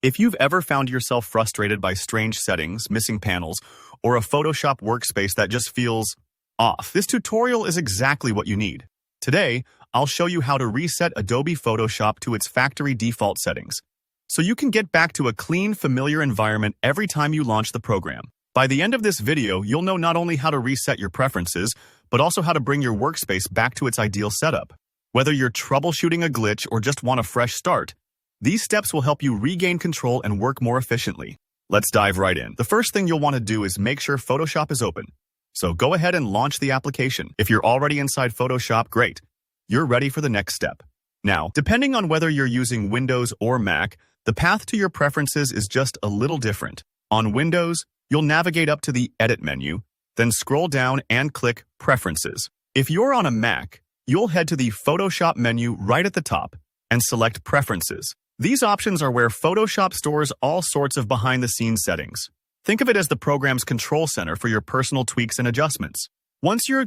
If you've ever found yourself frustrated by strange settings, missing panels, or a Photoshop workspace that just feels off, this tutorial is exactly what you need. Today, I'll show you how to reset Adobe Photoshop to its factory default settings, so you can get back to a clean, familiar environment every time you launch the program. By the end of this video, you'll know not only how to reset your preferences, but also how to bring your workspace back to its ideal setup. Whether you're troubleshooting a glitch or just want a fresh start, these steps will help you regain control and work more efficiently. Let's dive right in. The first thing you'll want to do is make sure Photoshop is open. So go ahead and launch the application. If you're already inside Photoshop, great. You're ready for the next step. Now, depending on whether you're using Windows or Mac, the path to your preferences is just a little different. On Windows, you'll navigate up to the Edit menu, then scroll down and click Preferences. If you're on a Mac, you'll head to the Photoshop menu right at the top and select Preferences. These options are where Photoshop stores all sorts of behind-the-scenes settings. Think of it as the program's control center for your personal tweaks and adjustments. Once you're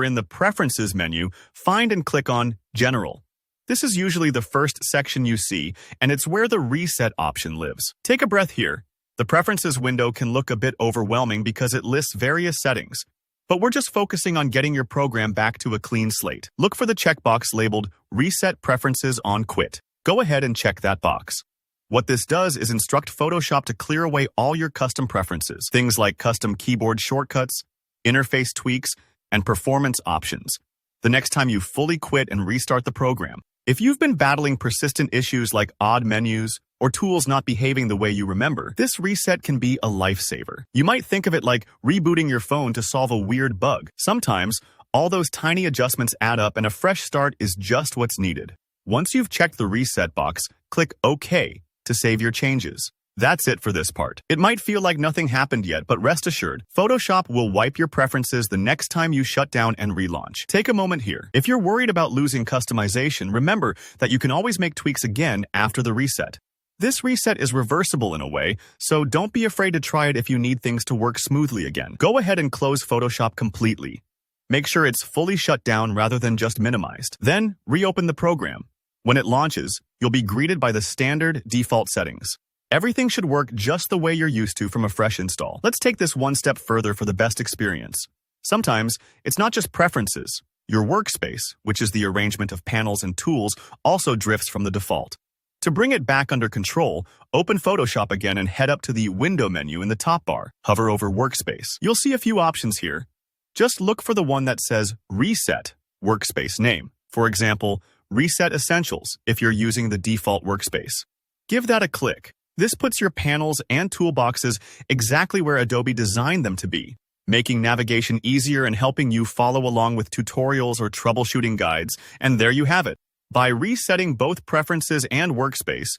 in the Preferences menu, find and click on General. This is usually the first section you see, and it's where the Reset option lives. Take a breath here. The Preferences window can look a bit overwhelming because it lists various settings, but we're just focusing on getting your program back to a clean slate. Look for the checkbox labeled Reset Preferences on Quit. Go ahead and check that box. What this does is instruct Photoshop to clear away all your custom preferences, things like custom keyboard shortcuts, interface tweaks, and performance options, the next time you fully quit and restart the program. If you've been battling persistent issues like odd menus or tools not behaving the way you remember, this reset can be a lifesaver. You might think of it like rebooting your phone to solve a weird bug. Sometimes, all those tiny adjustments add up and a fresh start is just what's needed. Once you've checked the reset box, click OK to save your changes. That's it for this part. It might feel like nothing happened yet, but rest assured, Photoshop will wipe your preferences the next time you shut down and relaunch. Take a moment here. If you're worried about losing customization, remember that you can always make tweaks again after the reset. This reset is reversible in a way, so don't be afraid to try it if you need things to work smoothly again. Go ahead and close Photoshop completely. Make sure it's fully shut down rather than just minimized. Then, reopen the program. When it launches, you'll be greeted by the standard default settings. Everything should work just the way you're used to from a fresh install. Let's take this one step further for the best experience. Sometimes, it's not just preferences. Your workspace, which is the arrangement of panels and tools, also drifts from the default. To bring it back under control, open Photoshop again and head up to the Window menu in the top bar. Hover over Workspace. You'll see a few options here. Just look for the one that says Reset Workspace Name. For example, Reset Essentials if you're using the default workspace. Give that a click. This puts your panels and toolboxes exactly where Adobe designed them to be, making navigation easier and helping you follow along with tutorials or troubleshooting guides. And there you have it. By resetting both preferences and workspace,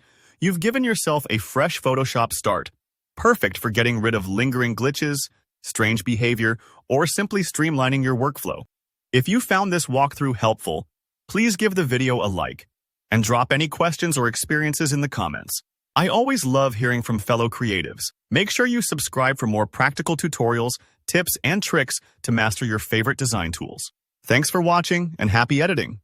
you've given yourself a fresh Photoshop start, perfect for getting rid of lingering glitches, strange behavior, or simply streamlining your workflow. If you found this walkthrough helpful, please give the video a like and drop any questions or experiences in the comments. I always love hearing from fellow creatives. Make sure you subscribe for more practical tutorials, tips, and tricks to master your favorite design tools. Thanks for watching and happy editing!